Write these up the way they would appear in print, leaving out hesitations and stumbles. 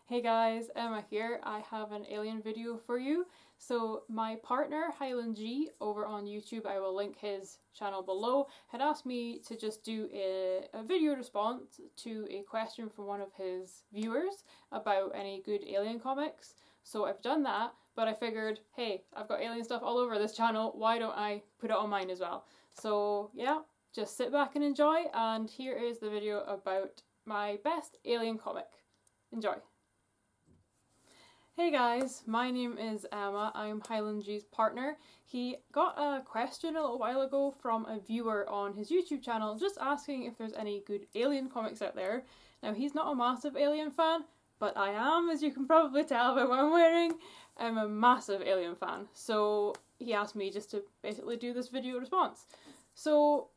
Hey guys, Emma here. I have an alien video for you. So my partner, Highland G, over on YouTube, I will link his channel below, had asked me to just do a video response to a question from one of his viewers about any good alien comics. So I've done that, but I figured, hey, I've got alien stuff all over this channel, why don't I put it on mine as well? So yeah, just sit back and enjoy, and here is the video about my best alien comic. Enjoy. Hey guys, my name is Emma. I'm Highland G's partner. He got a question a little while ago from a viewer on his YouTube channel just asking if there's any good alien comics out there. Now he's not a massive alien fan, but I am, as you can probably tell by what I'm wearing. I'm a massive alien fan. So he asked me just to basically do this video response. So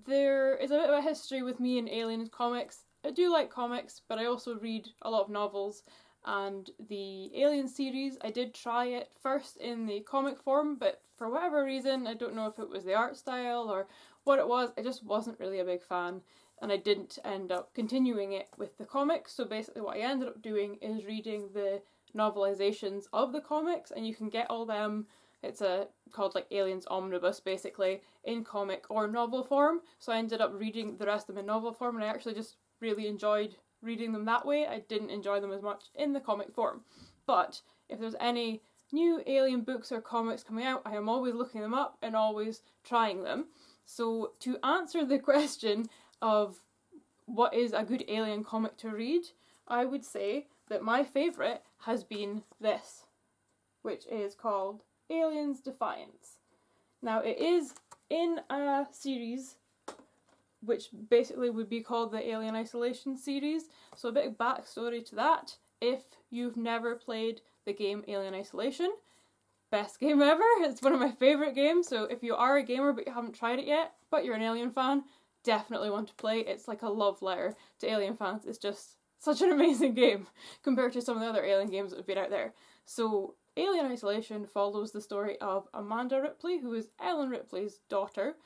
there is a bit of a history with me and alien comics. I do like comics, but I also read a lot of novels. And the Alien series, I did try it first in the comic form, but for whatever reason, I don't know if it was the art style or what it was, I just wasn't really a big fan, and I didn't end up continuing it with the comics. So basically what I ended up doing is reading the novelizations of the comics, and you can get all them. It's called like Aliens Omnibus, basically, in comic or novel form. So I ended up reading the rest of them in novel form, and I actually just really enjoyed reading them that way. I didn't enjoy them as much in the comic form. But if there's any new alien books or comics coming out, I am always looking them up and always trying them. So to answer the question of what is a good alien comic to read, I would say that my favourite has been this, which is called Aliens Defiance. Now it is in a series which basically would be called the Alien Isolation series. So a bit of backstory to that. If you've never played the game Alien Isolation, best game ever. It's one of my favourite games, so if you are a gamer but you haven't tried it yet, but you're an Alien fan, definitely want to play. It's like a love letter to Alien fans. It's just such an amazing game compared to some of the other Alien games that have been out there. So Alien Isolation follows the story of Amanda Ripley, who is Ellen Ripley's daughter.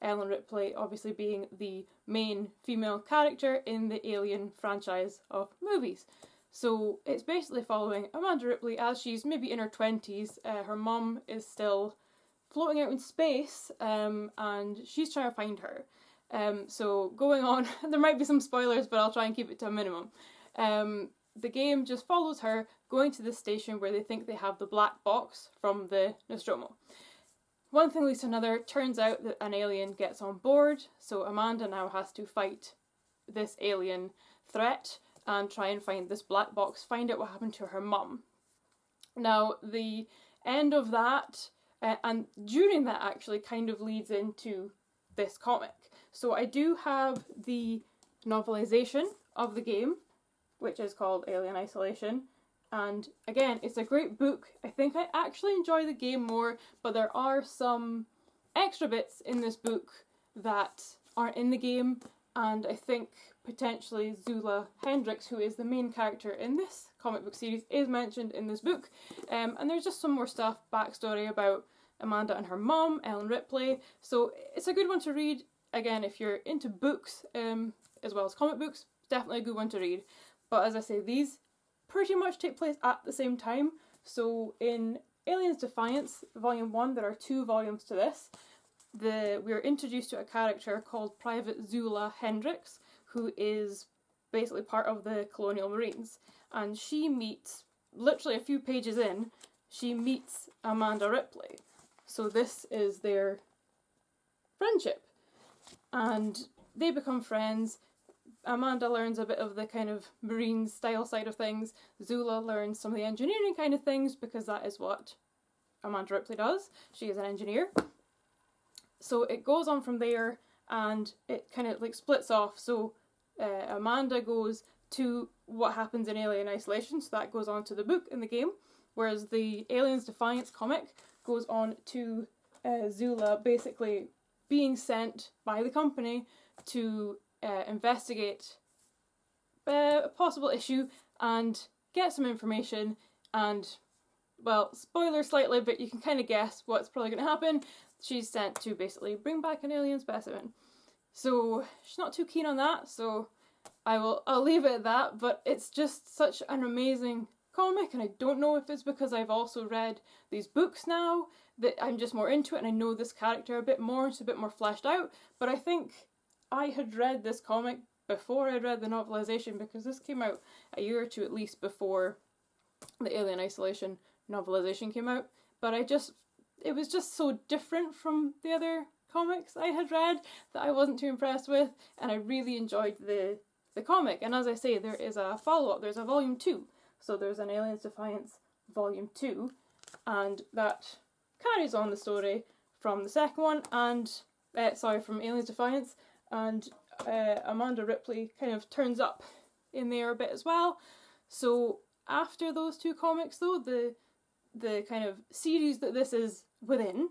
Ellen Ripley obviously being the main female character in the Alien franchise of movies. So it's basically following Amanda Ripley as she's maybe in her 20s. Her mum is still floating out in space, and she's trying to find her. So going on, there might be some spoilers, but I'll try and keep it to a minimum. The game just follows her going to the station where they think they have the black box from the Nostromo. One thing leads to another, turns out that an alien gets on board, so Amanda now has to fight this alien threat and try and find this black box, find out what happened to her mum. Now, the end of that, and during that actually, kind of leads into this comic. So I do have the novelization of the game, which is called Alien Isolation. And again, it's a great book. I think I actually enjoy the game more, but there are some extra bits in this book that aren't in the game, and I think potentially Zula Hendricks, who is the main character in this comic book series, is mentioned in this book. And there's just some more stuff, backstory about Amanda and her mum, Ellen Ripley. So it's a good one to read. Again, if you're into books, as well as comic books, it's definitely a good one to read. But as I say, these pretty much take place at the same time. So in Aliens Defiance, Volume 1, there are 2 volumes to this. We're introduced to a character called Private Zula Hendricks, who is basically part of the Colonial Marines. And she meets, literally a few pages in, she meets Amanda Ripley. So this is their friendship. And they become friends. Amanda learns a bit of the kind of marine style side of things. Zula learns some of the engineering kind of things because that is what Amanda Ripley does. She is an engineer. So it goes on from there and it kind of like splits off. So Amanda goes to what happens in Alien Isolation, so that goes on to the book in the game, whereas the Aliens Defiance comic goes on to Zula basically being sent by the company to investigate a possible issue and get some information, and, well, spoiler slightly, but you can kind of guess what's probably going to happen. She's sent to basically bring back an alien specimen. So she's not too keen on that, so I'll leave it at that, but it's just such an amazing comic, and I don't know if it's because I've also read these books now that I'm just more into it and I know this character a bit more, it's a bit more fleshed out, but I think I had read this comic before I read the novelization, because this came out a year or two at least before the Alien Isolation novelization came out, but it was just so different from the other comics I had read that I wasn't too impressed with, and I really enjoyed the comic. And as I say, there is a follow-up, there's a volume 2, so there's an Aliens Defiance volume 2, and that carries on the story from the second one, and from Aliens Defiance, and Amanda Ripley kind of turns up in there a bit as well. So after those two comics though, the kind of series that this is within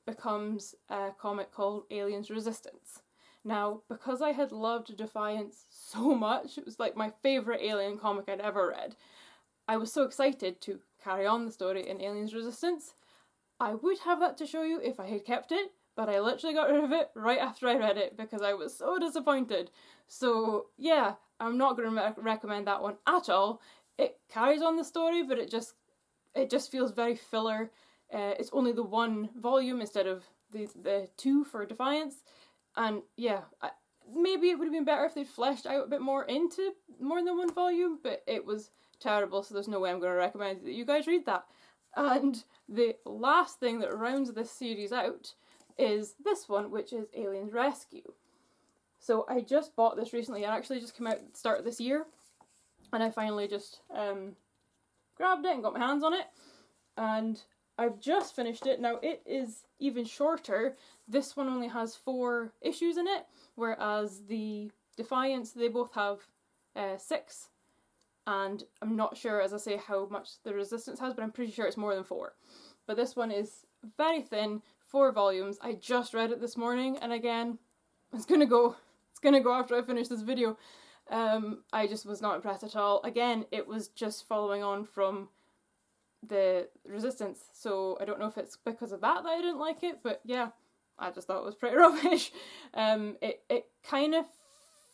becomes a comic called Aliens Resistance. Now, because I had loved Defiance so much, it was like my favourite Alien comic I'd ever read, I was so excited to carry on the story in Aliens Resistance. I would have that to show you if I had kept it, but I literally got rid of it right after I read it because I was so disappointed. So yeah, I'm not going to recommend that one at all. It carries on the story, but it just feels very filler. It's only the one volume instead of the two for Defiance. And yeah, maybe it would have been better if they'd fleshed out a bit more into more than one volume, but it was terrible, so there's no way I'm going to recommend that you guys read that. And the last thing that rounds this series out is this one, which is Aliens Rescue. So I just bought this recently. It actually just came out at the start of this year, and I finally just grabbed it and got my hands on it, and I've just finished it. Now it is even shorter. This one only has 4 issues in it, whereas the Defiance, they both have 6, and I'm not sure, as I say, how much the Resistance has, but I'm pretty sure it's more than 4. But this one is very thin, 4 volumes. I just read it this morning, and again, it's gonna go after I finish this video. I just was not impressed at all. Again, it was just following on from the Resistance, so I don't know if it's because of that I didn't like it, but yeah, I just thought it was pretty rubbish. It kind of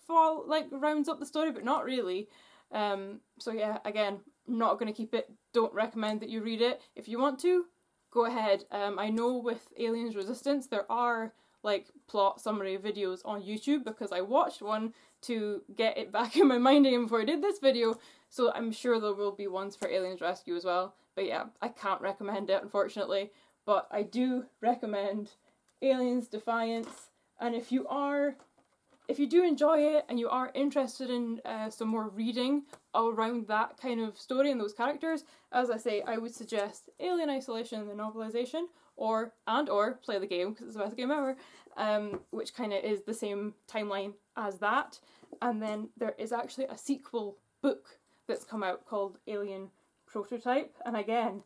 rounds up the story, but not really. So yeah, again, not going to keep it. Don't recommend that you read it. If you want to, go ahead. I know with Aliens Resistance there are like plot summary videos on YouTube, because I watched one to get it back in my mind again before I did this video, so I'm sure there will be ones for Aliens Rescue as well. But yeah, I can't recommend it unfortunately, but I do recommend Aliens Defiance. And if you do enjoy it and you are interested in some more reading around that kind of story and those characters, as I say, I would suggest Alien Isolation, the novelization, or play the game, because it's the best game ever, which kind of is the same timeline as that. And then there is actually a sequel book that's come out called Alien Prototype, and again,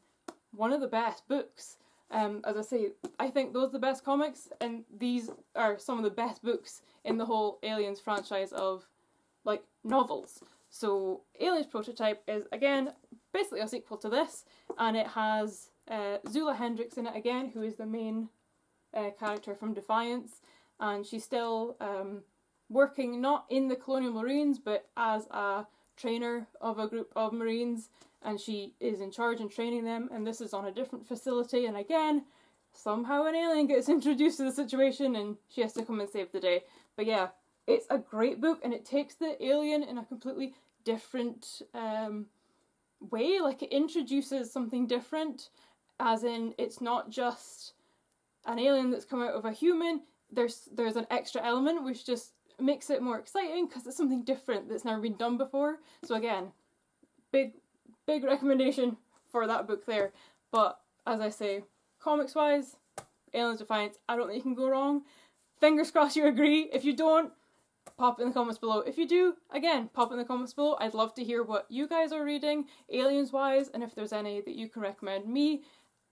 one of the best books. As I say, I think those are the best comics, and these are some of the best books in the whole Aliens franchise of like novels. So Aliens Prototype is again basically a sequel to this, and it has Zula Hendricks in it again, who is the main character from Defiance, and she's still working not in the Colonial Marines but as a trainer of a group of Marines, and she is in charge and training them, and this is on a different facility, and again, somehow an alien gets introduced to the situation and she has to come and save the day. But yeah, it's a great book, and it takes the alien in a completely different way. Like, it introduces something different, as in it's not just an alien that's come out of a human. There's an extra element which just makes it more exciting because it's something different that's never been done before. So again, big recommendation for that book there. But as I say, comics wise, Aliens Defiance, I don't think you can go wrong. Fingers crossed you agree. If you don't, pop it in the comments below. If you do, again, pop it in the comments below. I'd love to hear what you guys are reading aliens wise, and if there's any that you can recommend me.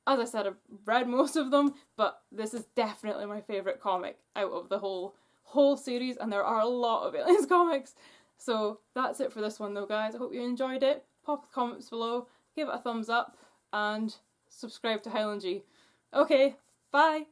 As I said, I've read most of them, but this is definitely my favourite comic out of the whole series, and there are a lot of aliens comics. So that's it for this one though, guys. I hope you enjoyed it. Pop the comments below, give it a thumbs up, and subscribe to Highland G. Okay, bye!